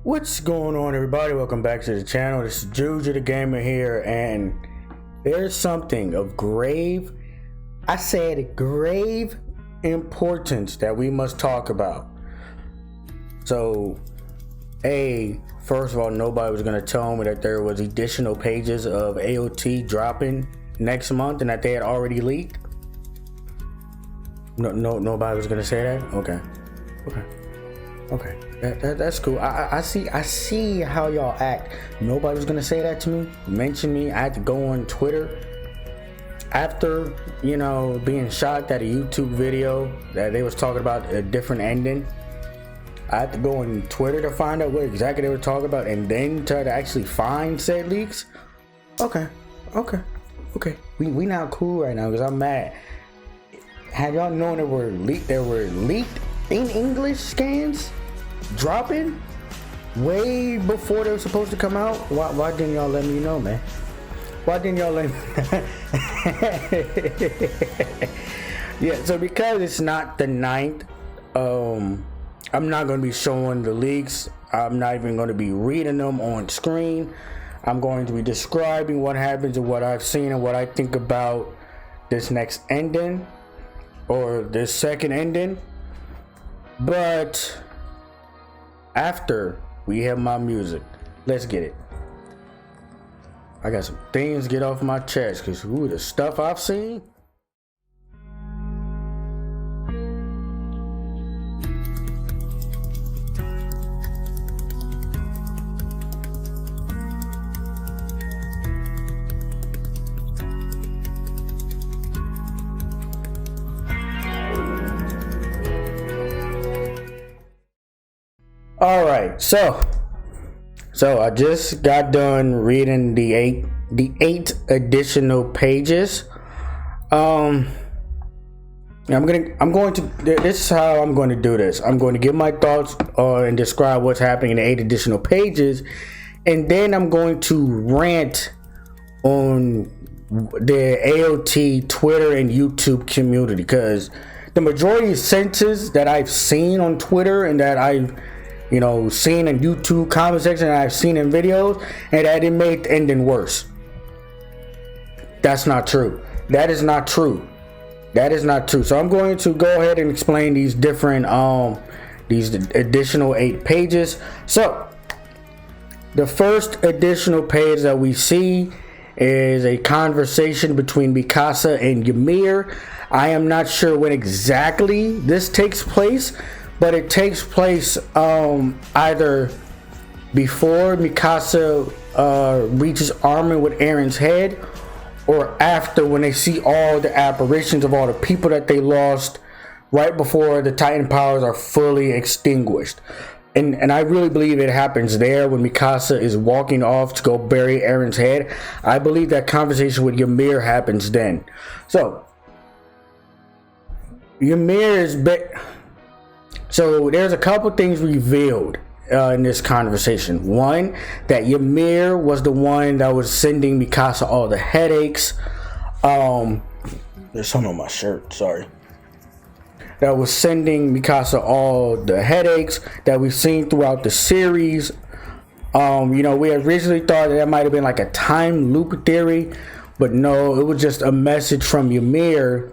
What's going on, everybody? Welcome back to the channel. This is Juju the Gamer here, and there's something of grave, I said grave importance that we must talk about. So, first of all, nobody was going to tell me that there was additional pages of AOT dropping next month and that they had already leaked. Nobody was going to say that? Okay. That's cool. I see how y'all act. Nobody was gonna say that to me, mention me. I had to go on Twitter after, being shocked at a YouTube video that they was talking about a different ending. I had to go on Twitter to find out what exactly they were talking about and then try to actually find said leaks. Okay. We not cool right now because I'm mad. Had y'all known there were leaked in English scans dropping way before they were supposed to come out? Why didn't y'all let me know, man? Why didn't y'all let me Yeah, so because it's not the 9th, I'm not going to be showing the leaks. I'm not even going to be reading them on screen. I'm going to be describing what happens and what I've seen and what I think about this next ending or this second ending. But after we have my music, let's get it. I got some things to get off my chest because the stuff I've seen. All right, so I just got done reading the eight additional pages. This is how I'm going to do this. I'm going to give my thoughts and describe what's happening in the 8 additional pages, and then I'm going to rant on the AOT Twitter and YouTube community, because the majority of sentences that I've seen on Twitter and that I've seen in YouTube comment section and I've seen in videos, and that it made the ending worse. That's not true. That is not true. So I'm going to go ahead and explain these different these additional 8 pages. So the first additional page that we see is a conversation between Mikasa and Ymir. I am not sure when exactly this takes place, but it takes place either before Mikasa reaches ARMIN with Eren's head, or after, when they see all the apparitions of all the people that they lost right before the Titan powers are fully extinguished. And I really believe it happens there when Mikasa is walking off to go bury Eren's head. I believe that conversation with Ymir happens then. So Ymir is So there's a couple things revealed in this conversation. One, that Ymir was the one that was sending Mikasa all the headaches. There's something on my shirt, sorry. That was sending Mikasa all the headaches that we've seen throughout the series. We originally thought that might have been like a time loop theory, but no, it was just a message from Ymir,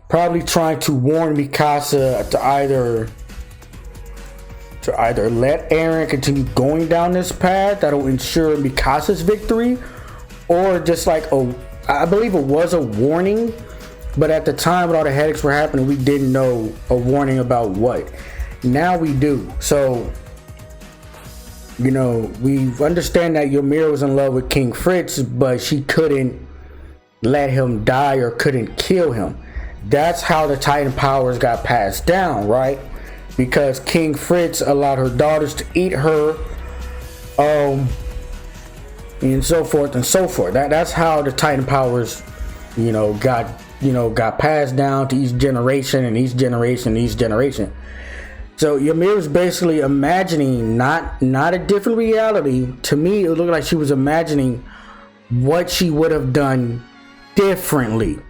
probably trying to warn Mikasa to either let Eren continue going down this path that'll ensure Mikasa's victory, or just like I believe it was a warning, but at the time when all the headaches were happening, we didn't know a warning about what. Now we do. So we understand that Ymir was in love with King Fritz, but she couldn't let him die or couldn't kill him. That's how the Titan powers got passed down, right? Because King Fritz allowed her daughters to eat her, and so forth and so forth. That's how the Titan powers, got passed down to each generation and each generation and each generation. So Ymir was basically imagining not a different reality. To me, it looked like she was imagining what she would have done differently.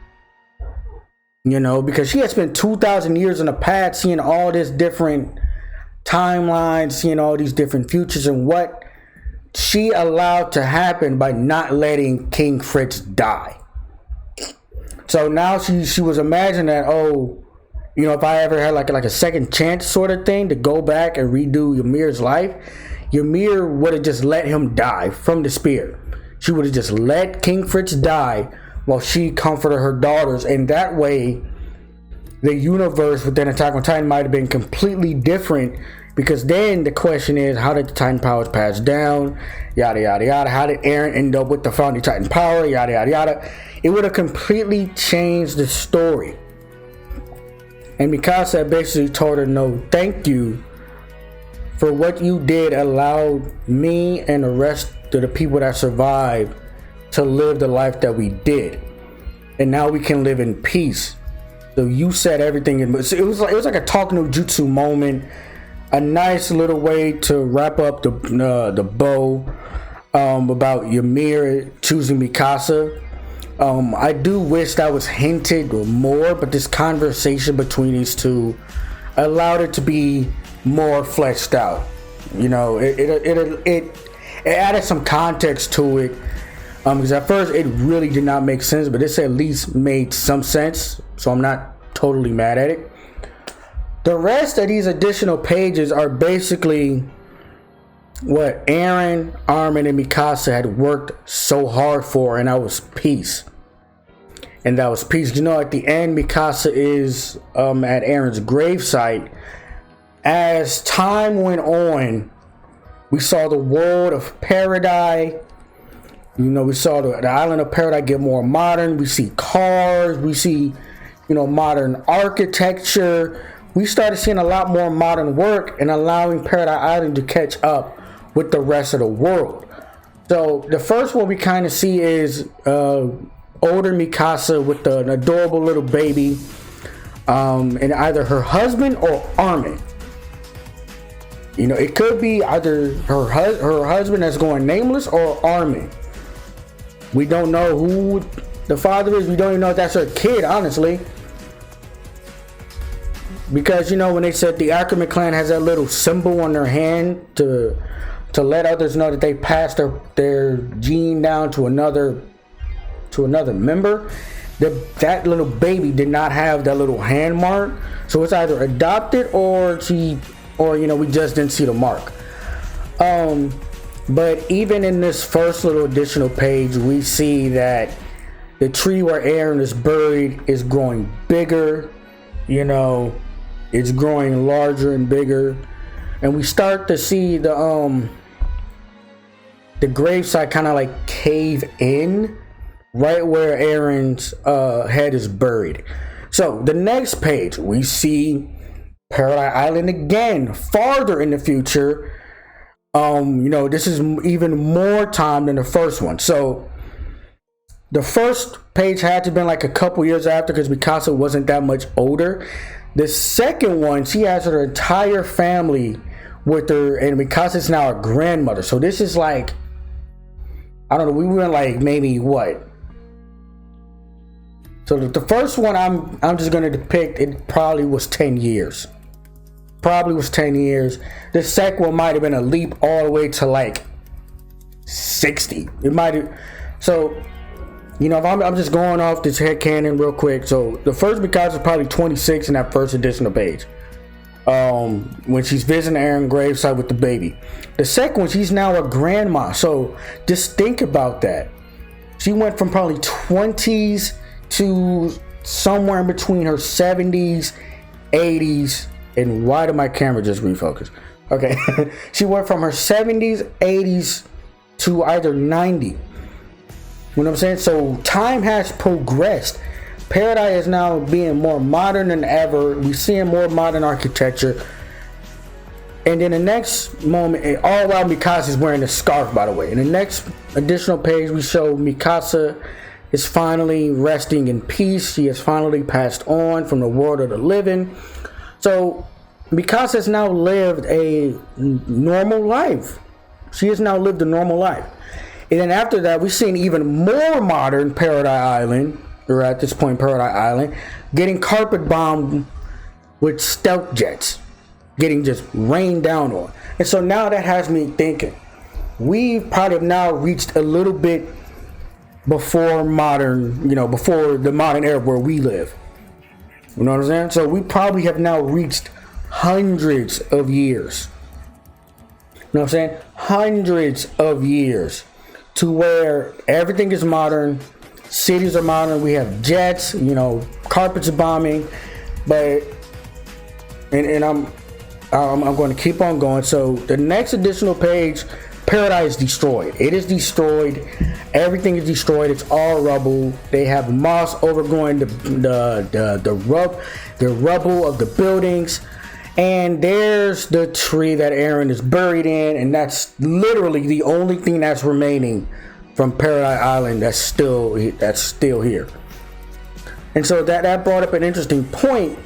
Because she had spent 2,000 years in the past seeing all this different timelines, seeing all these different futures and what she allowed to happen by not letting King Fritz die. So now she was imagining that, oh, you know, if I ever had like a second chance sort of thing to go back and redo Ymir's life, Ymir would have just let him die from the spear. She would have just let King Fritz die while she comforted her daughters, and that way the universe within Attack on Titan might have been completely different, because then the question is, how did the Titan powers pass down? Yada yada yada. How did Eren end up with the founding Titan power? Yada yada yada. It would have completely changed the story. And Mikasa basically told her, no, thank you for what you did, allowed me and the rest of the people that survived to live the life that we did, and now we can live in peace. So you said everything in, it was like a talk no jutsu moment, a nice little way to wrap up the bow about Ymir choosing Mikasa. I do wish that was hinted more, but this conversation between these two allowed it to be more fleshed out. You know, it added some context to it, because at first it really did not make sense, but this at least made some sense, so I'm not totally mad at it. The rest of these additional pages are basically what Eren, Armin, and Mikasa had worked so hard for, and that was peace. And that was peace. You know, at the end, Mikasa is at Eren's gravesite. As time went on, we saw the world of Paradise. You know, we saw the island of Paradise get more modern. We see cars. We see, you know, modern architecture. We started seeing a lot more modern work and allowing Paradise Island to catch up with the rest of the world. So the first one we kind of see is older Mikasa with an adorable little baby, and either her husband or Armin. You know, it could be either her husband that's going nameless or Armin. We don't know who the father is. We don't even know if that's her kid, honestly. Because, you know, when they said the Ackerman clan has that little symbol on their hand to let others know that they passed their gene down to another member, that little baby did not have that little hand mark. So it's either adopted or you know, we just didn't see the mark. But even in this first little additional page, we see that the tree where Eren is buried is growing bigger. You know, it's growing larger and bigger, and we start to see the gravesite kind of like cave in right where Eren's head is buried. So the next page, we see Paradise Island again, farther in the future. You know, this is even more time than the first one. So the first page had to have been like a couple years after, because Mikasa wasn't that much older. The second one, she has her entire family with her, and Mikasa's now a grandmother. So this is like, I don't know, we went like maybe what? So the first one I'm just gonna depict, it probably was 10 years. Probably was 10 years. The second one might have been a leap all the way to like 60. It might have. So, you know, if I'm just going off this headcanon real quick. So the first Mikasa is probably 26 in that first additional page, when she's visiting Eren's gravesite with the baby. The second one, she's now a grandma. So just think about that. She went from probably 20s to somewhere in between her 70s, 80s, and why did my camera just refocus? Okay. She went from her 70s, 80s to either 90. You know what I'm saying? So time has progressed. Paradise is now being more modern than ever. We're seeing more modern architecture. And then the next moment, all while Mikasa is wearing a scarf, by the way. In the next additional page, we show Mikasa is finally resting in peace. She has finally passed on from the world of the living. So Mikasa has now lived a normal life. She has now lived a normal life. And then after that, we've seen even more modern Paradise Island, or at this point Paradise Island, getting carpet bombed with stealth jets. getting just rained down on. And so now that has me thinking, we probably have now reached a little bit before modern, before the modern era where we live. You know what I'm saying? So we probably have now reached hundreds of years. You know what I'm saying? Hundreds of years to where everything is modern, cities are modern, we have jets, carpets are bombing, but and I'm going to keep on going. So the next additional page, Paradise destroyed. It is destroyed. Everything is destroyed. It's all rubble. They have moss overgrowing the rubble of the buildings. And there's the tree that Eren is buried in, and that's literally the only thing that's remaining from Paradise Island that's still here. And so that brought up an interesting point,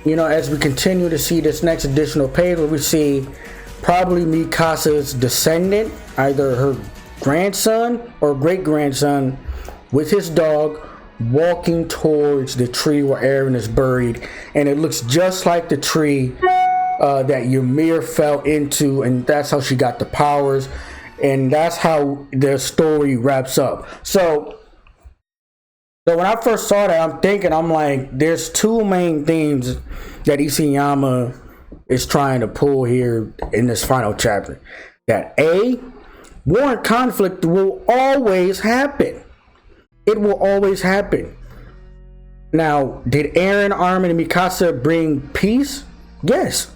as we continue to see this next additional page where we see probably Mikasa's descendant, either her grandson or great-grandson, with his dog walking towards the tree where Eren is buried, and it looks just like the tree that Ymir fell into, and that's how she got the powers, and that's how the story wraps up. So when I first saw that, I'm like, there's two main themes that Isayama is trying to pull here in this final chapter. That A, war and conflict will always happen. It will always happen. Now, did Eren, Armin, and Mikasa bring peace? Yes.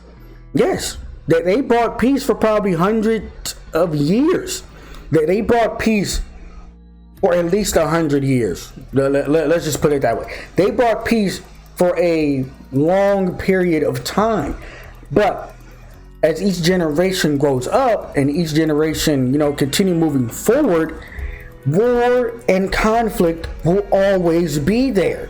They brought peace for probably hundreds of years. They brought peace for at least 100 years. Let's just put it that way. They brought peace for a long period of time. But as each generation grows up and each generation, continue moving forward, war and conflict will always be there.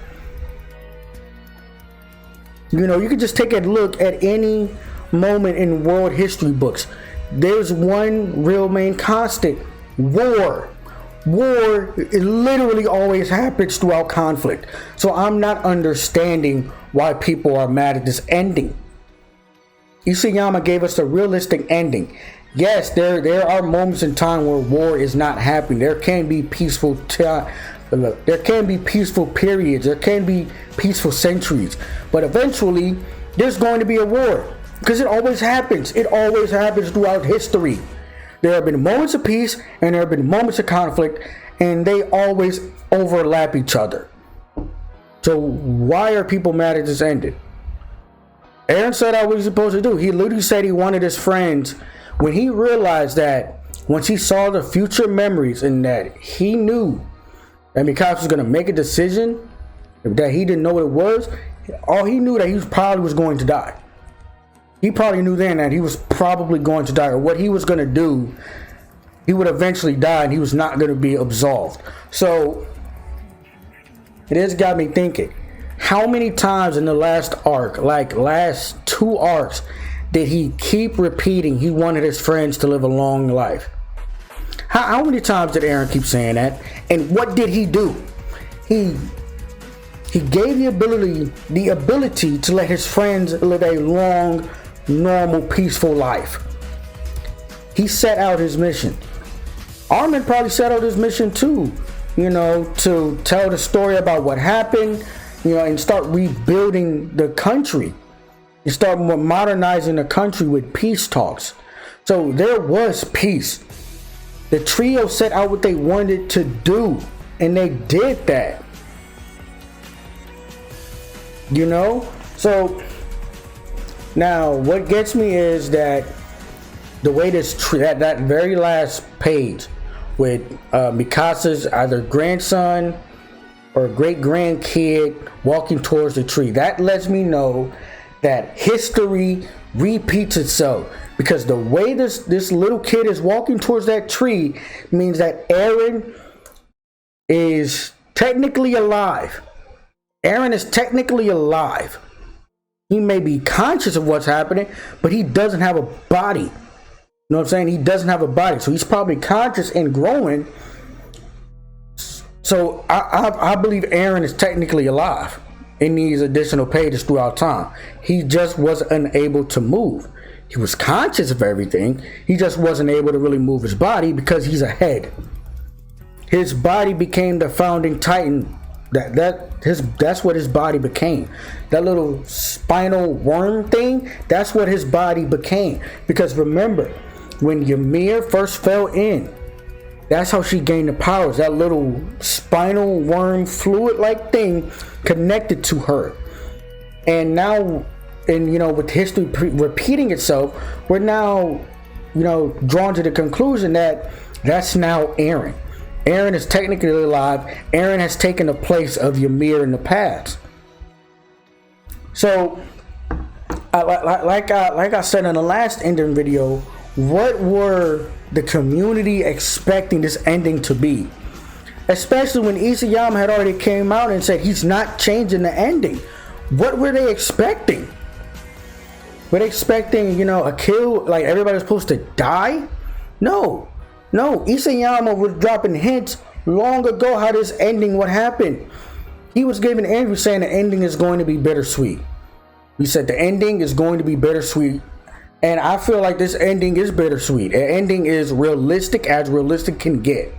You can just take a look at any moment in world history books. There's one real main constant: war. War, it literally always happens throughout conflict. So I'm not understanding why people are mad at this ending. Isayama gave us a realistic ending. Yes, there are moments in time where war is not happening. There can be peaceful there can be peaceful periods. There can be peaceful centuries. But eventually, there's going to be a war. Because it always happens. It always happens throughout history. There have been moments of peace and there have been moments of conflict, and they always overlap each other. So why are people mad at this ending? Eren said out what he's supposed to do. He literally said he wanted his friends, when he realized that, once he saw the future memories and that he knew that Mikasa was going to make a decision that he didn't know what it was, all he knew that he probably was going to die. He probably knew then that he was probably going to die, or what he was going to do, he would eventually die and he was not going to be absolved. So it has got me thinking, how many times in the last arc, like last two arcs, did he keep repeating he wanted his friends to live a long life? How many times did Eren keep saying that? And what did he do? He gave the ability to let his friends live a long, normal, peaceful life. He set out his mission. Armin probably set out his mission too, to tell the story about what happened, and start rebuilding the country. And start modernizing the country with peace talks. So there was peace. The trio set out what they wanted to do, and they did that. So now what gets me is that the way this that very last page with Mikasa's either grandson or great grandkid walking towards the tree, that lets me know that history repeats itself, because the way this little kid is walking towards that tree means that Eren is technically alive. Eren is technically alive. He may be conscious of what's happening, but he doesn't have a body. You know what I'm saying? He doesn't have a body, so he's probably conscious and growing. So I believe Eren is technically alive. in these additional pages throughout time. He just was unable to move. He was conscious of everything. He just wasn't able to really move his body because he's a head. His body became the founding titan. That's what his body became. That little spinal worm thing, that's what his body became. Because remember, when Ymir first fell in, that's how she gained the powers. That little spinal worm fluid like thing connected to her. And now, and with history repeating itself, we're now drawn to the conclusion that that's now Eren. Eren is technically alive. Eren has taken the place of Ymir in the past. So, like I said in the last ending video, what were the community expecting this ending to be? Especially when ISAYAMA had already came out and said he's not changing the ending. What were they expecting? Were they expecting, a kill, like everybody was supposed to die? No. ISAYAMA was dropping hints long ago how this ending would happen. He was giving interviews saying the ending is going to be bittersweet. He said the ending is going to be bittersweet. And I feel like this ending is bittersweet. The ending is realistic as realistic can get.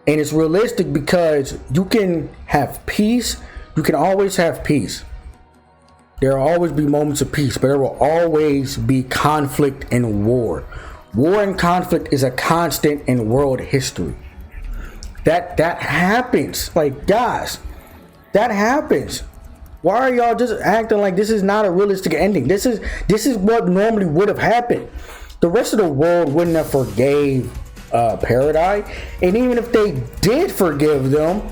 And it's realistic because you can have peace. You can always have peace. There will always be moments of peace, but there will always be conflict and war. War and conflict is a constant in world history. That happens. Like, guys, that happens. Why are y'all just acting like this is not a realistic ending? This is what normally would have happened. The rest of the world wouldn't have forgave Paradise, and even if they did forgive them,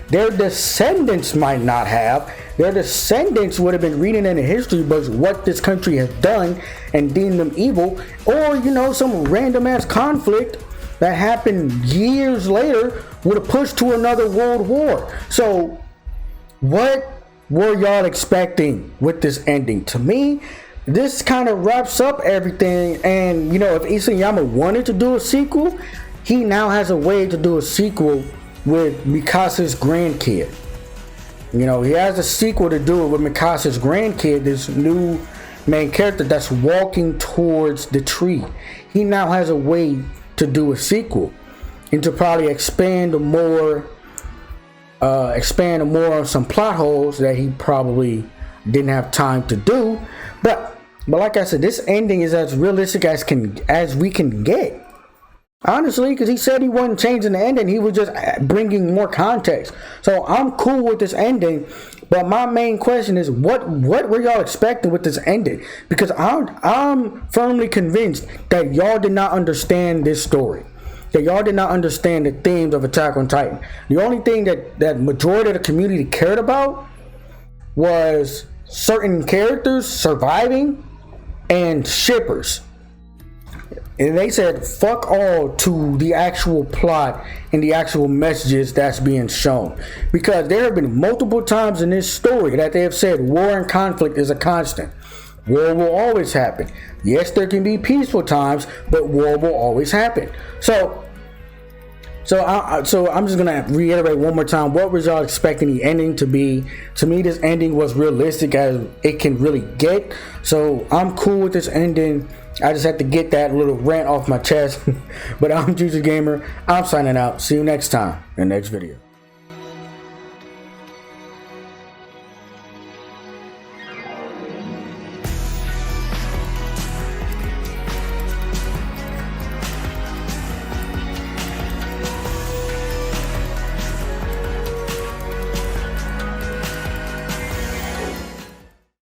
their descendants might not have. Their descendants would have been reading in the history books what this country has done and deemed them evil, or some random ass conflict that happened years later would have pushed to another world war. So what were y'all expecting with this ending? To me, this kind of wraps up everything. And if ISAYAMA wanted to do a sequel, he now has a way to do a sequel with Mikasa's grandkid. He has a sequel to do it with Mikasa's grandkid, this new main character that's walking towards the tree. He now has a way to do a sequel and to probably expand more on some plot holes that he probably didn't have time to do. But like I said, this ending is as realistic as we can get. Honestly, because he said he wasn't changing the ending, he was just bringing more context. So I'm cool with this ending, but my main question is, what were y'all expecting with this ending? Because I'm firmly convinced that y'all did not understand this story. That y'all did not understand the themes of Attack on Titan. The only thing that majority of the community cared about was certain characters surviving and shippers. And they said fuck all to the actual plot and the actual messages that's being shown. Because there have been multiple times in this story that they have said war and conflict is a constant. War will always happen. Yes, there can be peaceful times, but war will always happen. So I'm just gonna reiterate one more time. What was y'all expecting the ending to be? To me, this ending was realistic as it can really get. So I'm cool with this ending. I just had to get that little rant off my chest. But I'm Juicy Gamer. I'm signing out. See you next time in the next video.